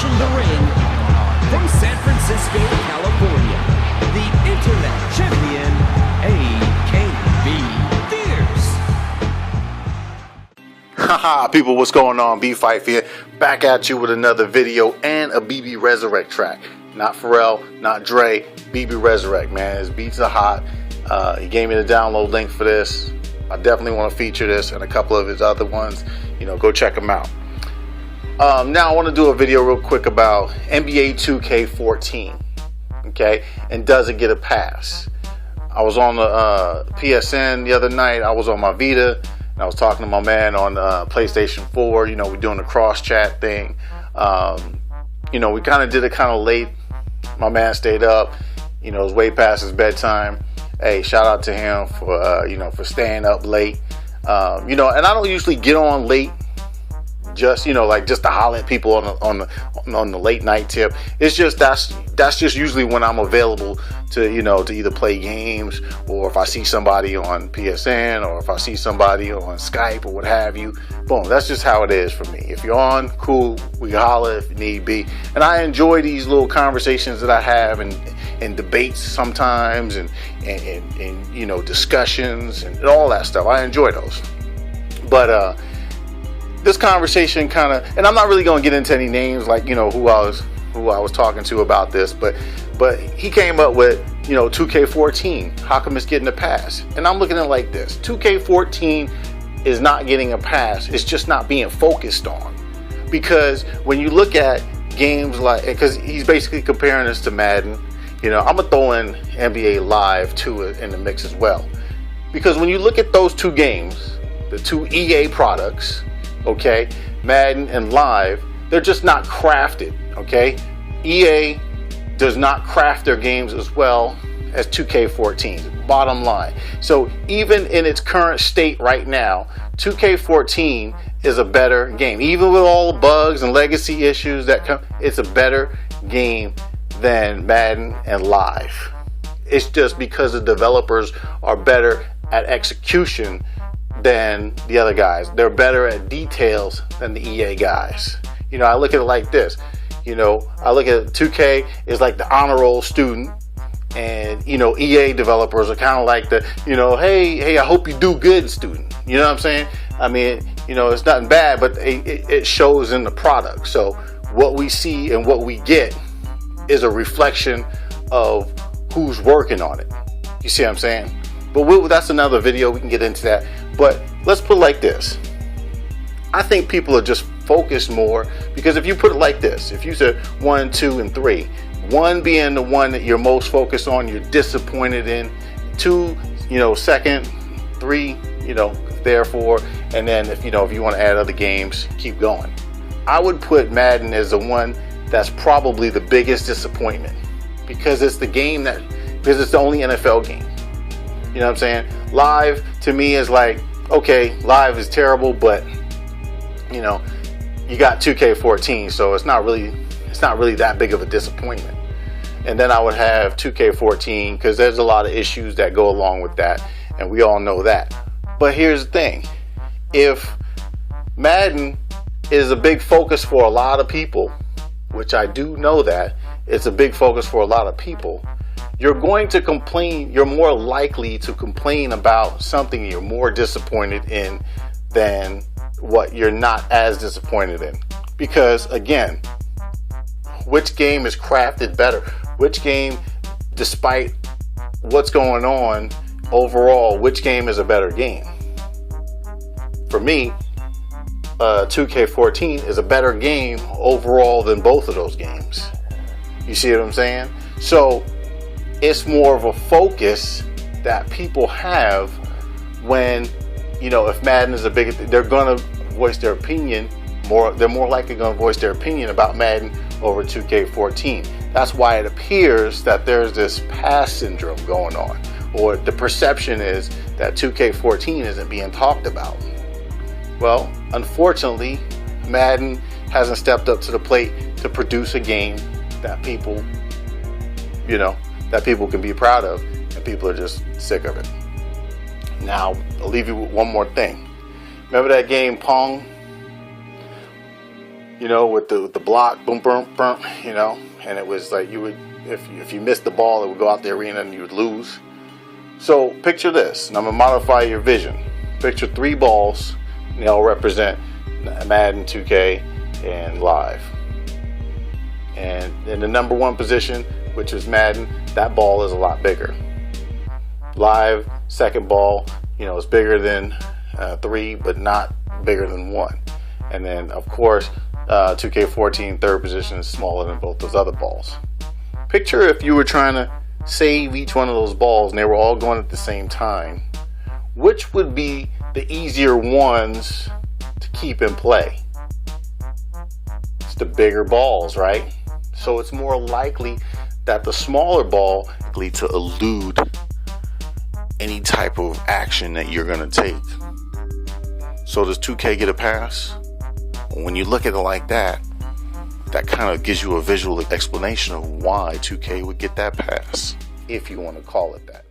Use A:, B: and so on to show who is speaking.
A: Approaching the ring from San Francisco, California, the Internet Champion, akaBPhife.
B: Haha, people, what's going on? BPhife here, back at you with another video and a BB Resurrect track. Not Pharrell, not Dre, BB Resurrect, man. His beats are hot. He gave me the download link for this. I definitely want to feature this and a couple of his other ones. Go check them out. Now I want to do a video real quick about NBA 2K14. Okay, and does it get a pass? I was on the PSN the other night. I was on my Vita. I was talking to my man on PlayStation 4. We're doing the cross chat thing. We kind of did it kind of late. My man stayed up. It was way past his bedtime. Hey, shout out to him for for staying up late. And I don't usually get on late, just just to holler at people on the late night tip. It's just that's just usually when I'm available to to either play games, or if I see somebody on PSN, or if I see somebody on Skype or what have you. Boom, that's just how it is for me. If you're on, cool, we can holler if need be. And I enjoy these little conversations that I have and debates sometimes and discussions and all that stuff. I enjoy those. But this conversation kind of, and I'm not really going to get into any names like who I was talking to about this, but he came up with 2K14. How come it's getting a pass? And I'm looking at it like this: 2K14 is not getting a pass. It's just not being focused on, because when you look at games like, because he's basically comparing this to Madden. I'm gonna throw in NBA Live too in the mix as well, because when you look at those two games, the two EA products, okay, Madden and Live, they're just not crafted. Okay, EA does not craft their games as well as 2K14. Bottom line. So even in its current state right now, 2K14 is a better game. Even with all the bugs and legacy issues that come, it's a better game than Madden and Live. It's just because the developers are better at execution than the other guys. They're better at details than the EA guys. I look at it like this. I look at 2K is like the honor roll student, and EA developers are kind of like the hey, I hope you do good student. You know what I'm saying? I mean, it's nothing bad, but it shows in the product. So what we see and what we get is a reflection of who's working on it. You see what I'm saying? But that's another video. We can get into that. But let's put it like this. I think people are just focused more, because if you put it like this, if you said 1, 2, and 3, 1 being the one that you're most focused on, you're disappointed in, 2, second, 3, therefore, and then if you want to add other games, keep going. I would put Madden as the one that's probably the biggest disappointment, because it's the game because it's the only NFL game. You know what I'm saying? Live to me is like, okay, Live is terrible, but you got 2K14, so it's not really that big of a disappointment. And then I would have 2K14, because there's a lot of issues that go along with that, and we all know that. But here's the thing: if Madden is a big focus for a lot of people, which I do know that it's a big focus for a lot of people, you're going to complain. You're more likely to complain about something you're more disappointed in than what you're not as disappointed in. Because again, which game is crafted better? Which game, despite what's going on overall, which game is a better game? For me, 2K14 is a better game overall than both of those games. You see what I'm saying? So it's more of a focus that people have when, if Madden is a big, they're going to voice their opinion more. They're more likely going to voice their opinion about Madden over 2K14. That's why it appears that there's this pass syndrome going on, or the perception is that 2K14 isn't being talked about. Well, unfortunately, Madden hasn't stepped up to the plate to produce a game that people, that people can be proud of, and people are just sick of it. Now, I'll leave you with one more thing. Remember that game Pong? you know, with the block, boom, boom, boom, you know, and it was like you would, if you missed the ball, it would go out the arena and you would lose. So picture this, and I'm gonna modify your vision. Picture 3 balls, and they all represent Madden, 2K, and Live. And in the number 1 position, which is Madden, that ball is a lot bigger. Live, second ball, you know, is bigger than 3, but not bigger than 1. And then, of course, 2K14, third position, is smaller than both those other balls. Picture if you were trying to save each one of those balls and they were all going at the same time. Which would be the easier ones to keep in play? It's the bigger balls, right? So it's more likely that the smaller ball likely to elude any type of action that you're going to take. So does 2K get a pass? When you look at it like that, that kind of gives you a visual explanation of why 2K would get that pass, if you want to call it that.